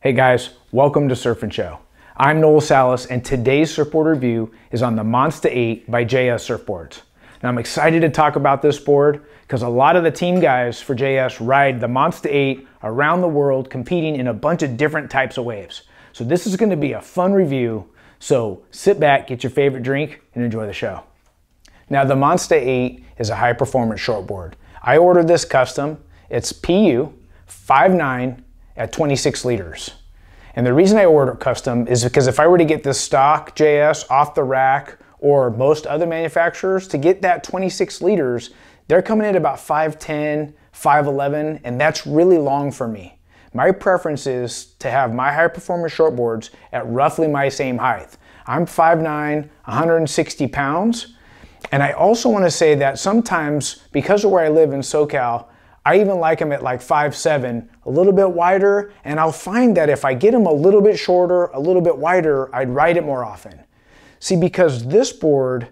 Hey guys, welcome to Surf and Show. I'm Noel Salas, and today's surfboard review is on the Monsta 8 by JS Surfboards. Now I'm excited to talk about this board because a lot of the team guys for JS ride the Monsta 8 around the world competing in a bunch of different types of waves. So this is going to be a fun review, so sit back, get your favorite drink, and enjoy the show. Now the Monsta 8 is a high performance shortboard. I ordered this custom. It's PU 5'9" at 26 liters. And the reason I ordered custom is because if I were to get this stock JS off the rack or most other manufacturers, to get that 26 liters, they're coming in about 5'10", 5'11", and that's really long for me. My preference is to have my high performance shortboards at roughly my same height. I'm 5'9", 160 pounds, and I also want to say that sometimes, because of where I live in SoCal, I even like them at like 5'7", a little bit wider, and I'll find that if I get them a little bit shorter, a little bit wider, I'd ride it more often. See, because this board,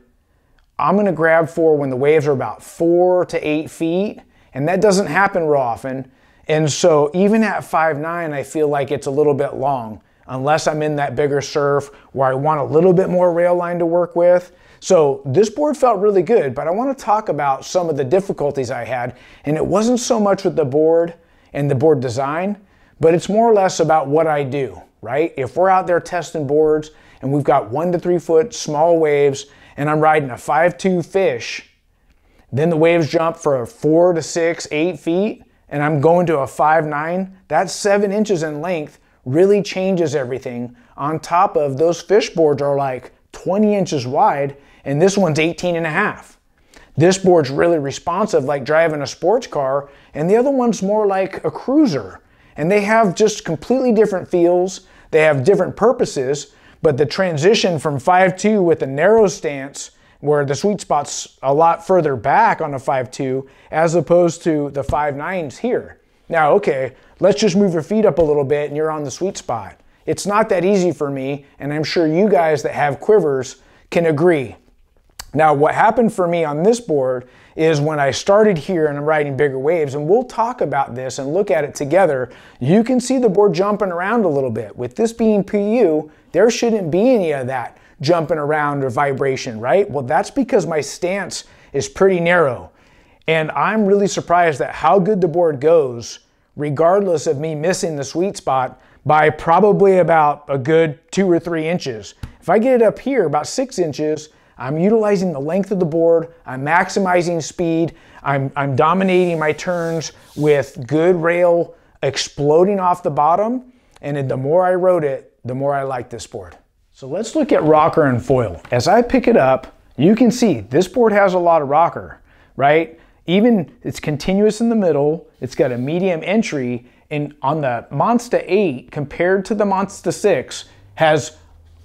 I'm gonna grab for when the waves are about 4 to 8 feet, and that doesn't happen real often. And so even at 5'9", I feel like it's a little bit long, unless I'm in that bigger surf where I want a little bit more rail line to work with. So this board felt really good, but I want to talk about some of the difficulties I had, and it wasn't so much with the board and the board design, but it's more or less about what I do, right? If we're out there testing boards and we've got 1 to 3 foot small waves and I'm riding a 5'2" fish, then the waves jump for 4 to 6, 8 feet, and I'm going to a 5'9", that's 7 inches in length really changes everything. On top of those fish boards are like 20 inches wide, and this one's 18.5. This board's really responsive, like driving a sports car, and the other one's more like a cruiser. And they have just completely different feels. They have different purposes, but the transition from 5'2" with a narrow stance, where the sweet spot's a lot further back on a 5'2", as opposed to the 5'9s here. Now, okay, let's just move your feet up a little bit and you're on the sweet spot. It's not that easy for me, and I'm sure you guys that have quivers can agree. Now, what happened for me on this board is when I started here and I'm riding bigger waves, and we'll talk about this and look at it together, you can see the board jumping around a little bit. With this being PU, there shouldn't be any of that jumping around or vibration, right? Well, that's because my stance is pretty narrow. And I'm really surprised at how good the board goes, regardless of me missing the sweet spot by probably about a good 2 or 3 inches. If I get it up here about 6 inches, I'm utilizing the length of the board, I'm maximizing speed, I'm dominating my turns with good rail exploding off the bottom, and the more I rode it, the more I like this board. So let's look at rocker and foil. As I pick it up, you can see this board has a lot of rocker, right? Even it's continuous in the middle, it's got a medium entry, and on the Monsta 8 compared to the Monsta 6 has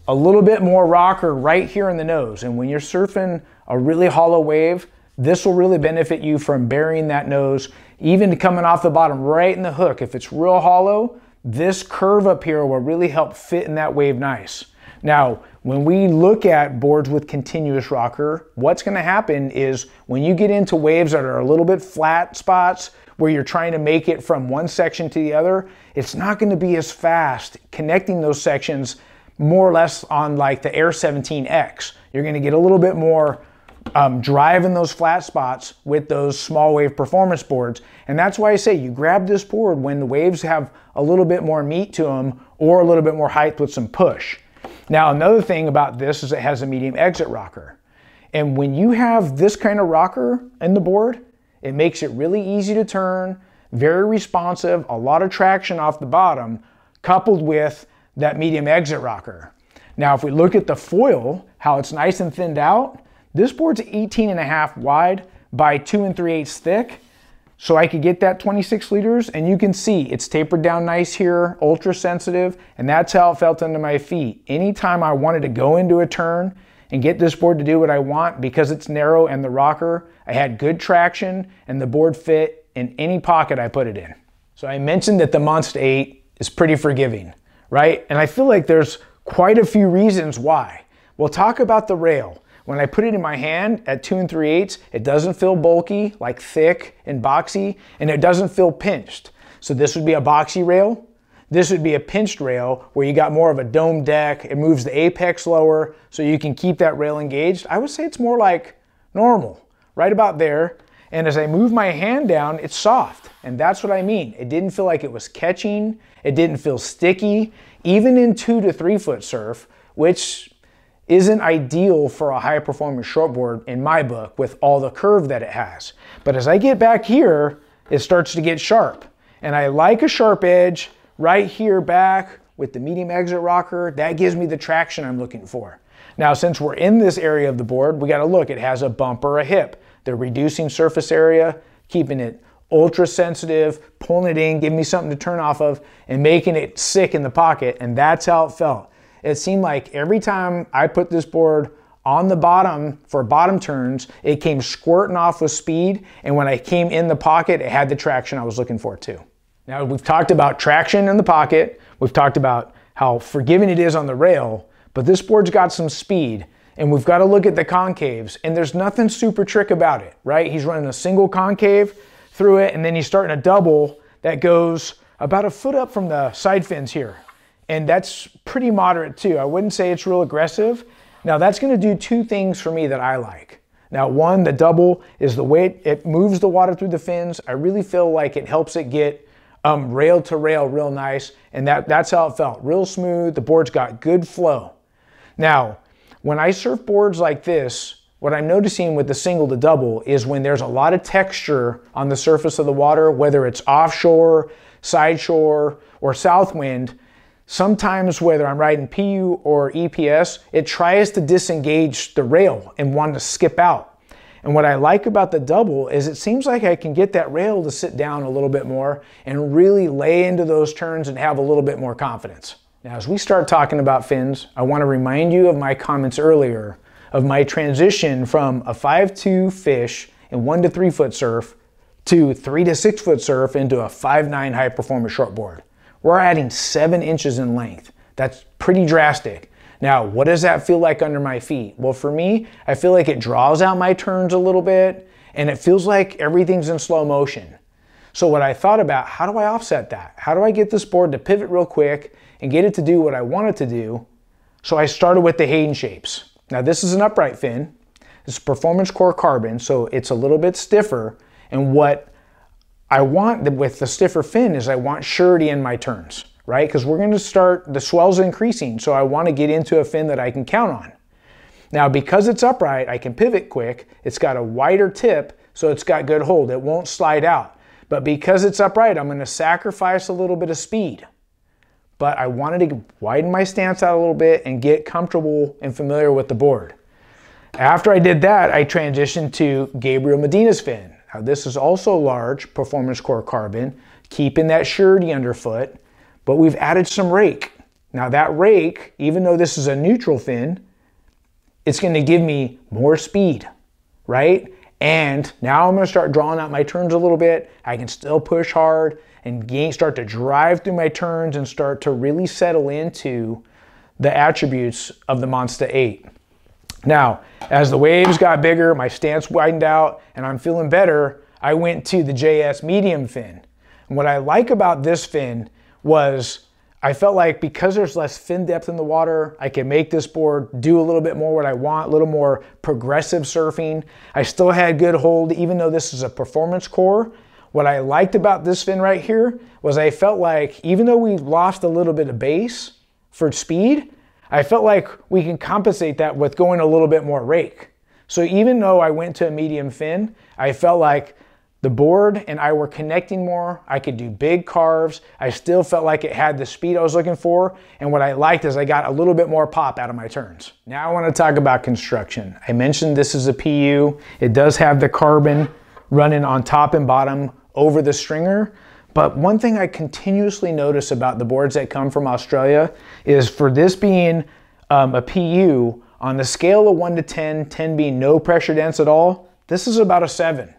a little bit more rocker right here in the nose. And when you're surfing a really hollow wave, this will really benefit you from burying that nose, even coming off the bottom right in the hook. If it's real hollow, this curve up here will really help fit in that wave nice. Now, when we look at boards with continuous rocker, what's gonna happen is when you get into waves that are a little bit flat spots, where you're trying to make it from one section to the other, it's not gonna be as fast connecting those sections more or less on like the Air 17X. You're gonna get a little bit more drive in those flat spots with those small wave performance boards. And that's why I say you grab this board when the waves have a little bit more meat to them or a little bit more height with some push. Now, another thing about this is it has a medium exit rocker. And when you have this kind of rocker in the board, it makes it really easy to turn, very responsive, a lot of traction off the bottom, coupled with that medium exit rocker. Now, if we look at the foil, how it's nice and thinned out, this board's 18.5 wide by 2 3/8 thick. So I could get that 26 liters, and you can see it's tapered down nice here, ultra sensitive, and that's how it felt under my feet. Anytime I wanted to go into a turn and get this board to do what I want, because it's narrow and the rocker, I had good traction and the board fit in any pocket I put it in. So I mentioned that the Monsta 8 is pretty forgiving, right? And I feel like there's quite a few reasons why. We'll talk about the rail. When I put it in my hand at 2 3/8, it doesn't feel bulky, like thick and boxy, and it doesn't feel pinched. So this would be a boxy rail. This would be a pinched rail where you got more of a dome deck. It moves the apex lower so you can keep that rail engaged. I would say it's more like normal, right about there. And as I move my hand down, it's soft. And that's what I mean. It didn't feel like it was catching. It didn't feel sticky, even in 2 to 3 foot surf, which isn't ideal for a high performance shortboard in my book with all the curve that it has. But as I get back here, it starts to get sharp. And I like a sharp edge right here back with the medium exit rocker. That gives me the traction I'm looking for. Now, since we're in this area of the board, we got to look. It has a bump or a hip. They're reducing surface area, keeping it ultra sensitive, pulling it in, giving me something to turn off of, and making it sick in the pocket. And that's how it felt. It seemed like every time I put this board on the bottom for bottom turns, it came squirting off with speed. And when I came in the pocket, it had the traction I was looking for too. Now, we've talked about traction in the pocket. We've talked about how forgiving it is on the rail, but this board's got some speed. And we've got to look at the concaves, and there's nothing super trick about it, right? He's running a single concave through it, and then he's starting a double that goes about a foot up from the side fins here. And that's pretty moderate too. I wouldn't say it's real aggressive. Now that's going to do 2 things for me that I like. Now, one, the double is the way it moves the water through the fins. I really feel like it helps it get rail to rail real nice, and that's how it felt. Real smooth. The board's got good flow. Now, when I surf boards like this, what I'm noticing with the single to double is when there's a lot of texture on the surface of the water, whether it's offshore, side shore, or south wind, sometimes whether I'm riding PU or EPS, it tries to disengage the rail and want to skip out. And what I like about the double is it seems like I can get that rail to sit down a little bit more and really lay into those turns and have a little bit more confidence. Now, as we start talking about fins, I want to remind you of my comments earlier of my transition from a 5'2" fish in 1 to 3 foot surf to 3 to 6 foot surf into a 5'9" high performance shortboard. We're adding 7 inches in length. That's pretty drastic. Now, what does that feel like under my feet? Well, for me, I feel like it draws out my turns a little bit, and it feels like everything's in slow motion. So what I thought about, how do I offset that? How do I get this board to pivot real quick and get it to do what I want it to do? So I started with the Hayden shapes. Now, this is an upright fin. It's performance core carbon, so it's a little bit stiffer. And what I want with the stiffer fin is I want surety in my turns, right? Because we're going to start, the swell's increasing, so I want to get into a fin that I can count on. Now, because it's upright, I can pivot quick. It's got a wider tip, so it's got good hold. It won't slide out. But because it's upright, I'm going to sacrifice a little bit of speed. But I wanted to widen my stance out a little bit and get comfortable and familiar with the board. After I did that, I transitioned to Gabriel Medina's fin. Now, this is also large performance core carbon, keeping that surety underfoot, but we've added some rake. Now, that rake, even though this is a neutral fin, it's going to give me more speed, right? And now I'm going to start drawing out my turns a little bit. I can still push hard and start to drive through my turns and start to really settle into the attributes of the Monsta 8. Now, as the waves got bigger, my stance widened out, and I'm feeling better, I went to the JS medium fin. And what I like about this fin was I felt like because there's less fin depth in the water, I can make this board do a little bit more what I want, a little more progressive surfing. I still had good hold, even though this is a performance core. What I liked about this fin right here was I felt like even though we lost a little bit of base for speed, I felt like we can compensate that with going a little bit more rake. So even though I went to a medium fin, I felt like the board and I were connecting more. I could do big carves. I still felt like it had the speed I was looking for. And what I liked is I got a little bit more pop out of my turns. Now I want to talk about construction. I mentioned this is a PU. It does have the carbon running on top and bottom over the stringer. But one thing I continuously notice about the boards that come from Australia is for this being a PU, on the scale of 1 to 10, 10 being no pressure dense at all, this is about a 7.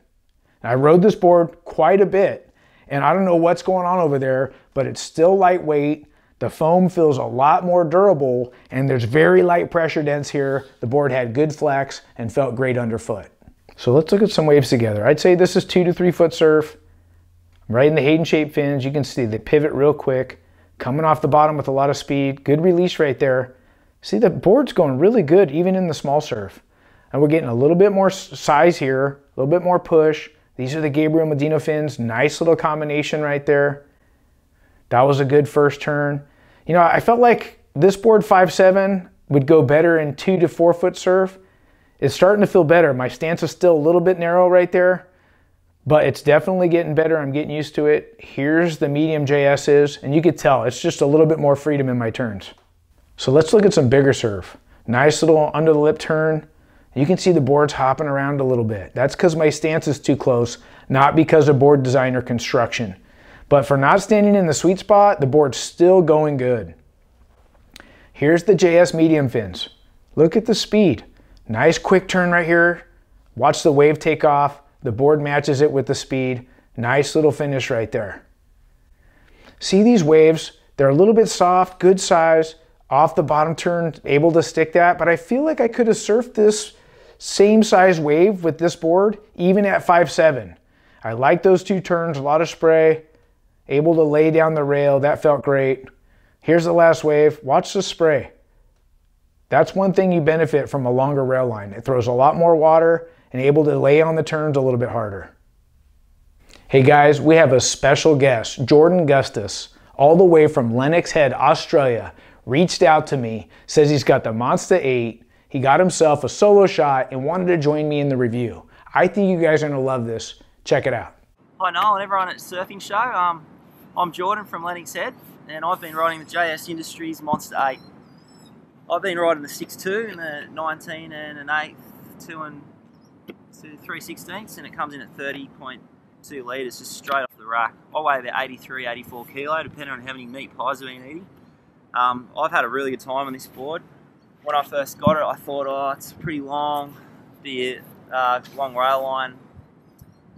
I rode this board quite a bit, and I don't know what's going on over there, but it's still lightweight. The foam feels a lot more durable, and there's very light pressure dense here. The board had good flex and felt great underfoot. So let's look at some waves together. I'd say this is 2 to 3 foot surf. I'm riding the Hayden shaped fins. You can see they pivot real quick. Coming off the bottom with a lot of speed. Good release right there. See, the board's going really good even in the small surf. And we're getting a little bit more size here, a little bit more push. These are the Gabriel Medina fins. Nice little combination right there. That was a good first turn. You know, I felt like this board 5.7 would go better in 2 to 4 foot surf. It's starting to feel better. My stance is still a little bit narrow right there, but it's definitely getting better. I'm getting used to it. Here's the medium JS's, and you could tell it's just a little bit more freedom in my turns. So let's look at some bigger surf. Nice little under the lip turn. You can see the board's hopping around a little bit. That's because my stance is too close, not because of board design or construction. But for not standing in the sweet spot, the board's still going good. Here's the JS medium fins. Look at the speed. Nice quick turn right here. Watch the wave take off. The board matches it with the speed. Nice little finish right there. See these waves? They're a little bit soft, good size, off the bottom turn, able to stick that, but I feel like I could have surfed this same size wave with this board, even at 5.7. I like those 2 turns, a lot of spray, able to lay down the rail, that felt great. Here's the last wave, watch the spray. That's one thing you benefit from a longer rail line. It throws a lot more water and able to lay on the turns a little bit harder. Hey guys, we have a special guest, Jordan Gustus, all the way from Lennox Head, Australia, reached out to me, says he's got the Monsta 8, he got himself a solo shot and wanted to join me in the review. I think you guys are gonna love this. Check it out. Hi Noel and everyone at Surfing Show. I'm Jordan from Lennox Head, and I've been riding the JS Industries Monsta 8. I've been riding the 6.2 and the 19 and an 8, 2 and 3/16ths, and it comes in at 30.2 litres just straight off the rack. I weigh about 83, 84 kilo depending on how many meat pies I've been eating. I've had a really good time on this board. When I first got it, I thought, oh, it's pretty long, be a long rail line,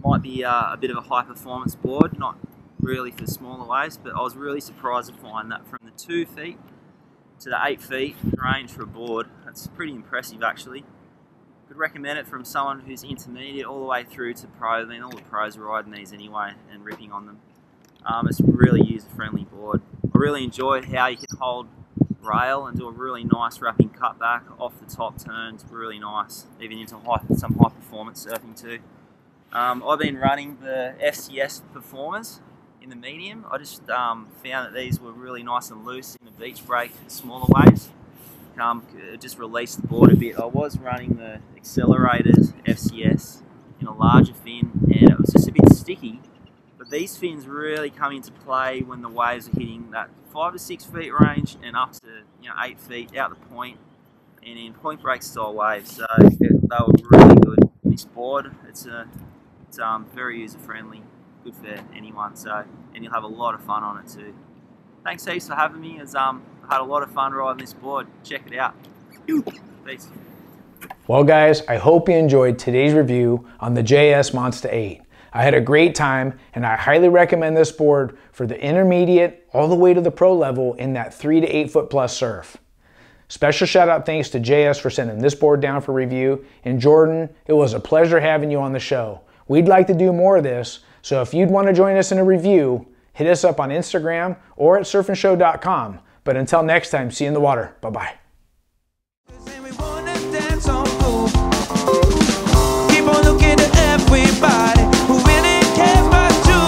might be a bit of a high performance board, not really for smaller waves, but I was really surprised to find that from the 2 feet to the 8 feet range for a board. That's pretty impressive actually. Could recommend it from someone who's intermediate all the way through to pro. I mean, all the pros are riding these anyway and ripping on them. It's a really user-friendly board. I really enjoy how you can hold rail and do a really nice wrapping cutback off the top turns. Really nice, even into some high performance surfing too. I've been running the FCS Performers in the medium. I just found that these were really nice and loose in the beach break, smaller waves. It just released the board a bit. I was running the Accelerators FCS in a larger fin, and it was just a bit sticky. But these fins really come into play when the waves are hitting that 5 to 6 feet range and up to 8 feet out the point, and in point break style waves. So they were really good. This board, it's very user friendly, good for anyone. So, and you'll have a lot of fun on it too. Thanks heaps for having me. I've had a lot of fun riding this board. Check it out. Peace. Well guys, I hope you enjoyed today's review on the JS Monsta 8. I had a great time, and I highly recommend this board for the intermediate all the way to the pro level in that 3 to 8 foot plus surf. Special shout out thanks to JS for sending this board down for review, and Jordan, it was a pleasure having you on the show. We'd like to do more of this, so if you'd want to join us in a review, hit us up on Instagram or at surfinshow.com. But until next time, see you in the water. Bye-bye. Keep on looking at everybody who really cares about you.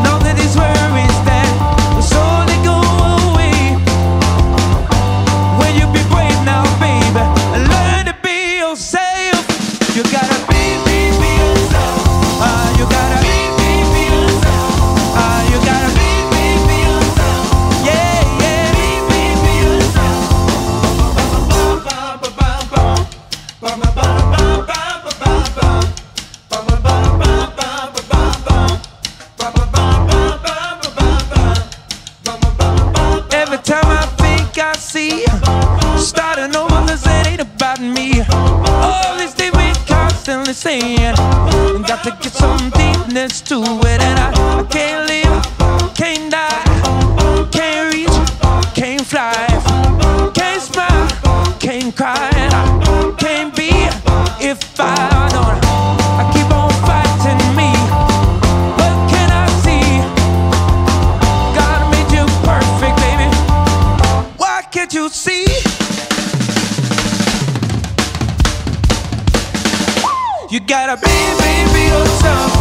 Know that these worries that will slowly go away when you be brave now, baby, and learn to be yourself. You gotta be yourself. You gotta be yourself. You gotta be yourself. Yeah, be yourself. Every time I think I see starting over, this ain't about me. All this thing we constantly saying, got to get some deepness to it, and I can't live, can't die, can't reach, can't fly, can't smile, can't cry, and I can't be if I don't. I keep on fighting me. What can I see? God You gotta be yourself.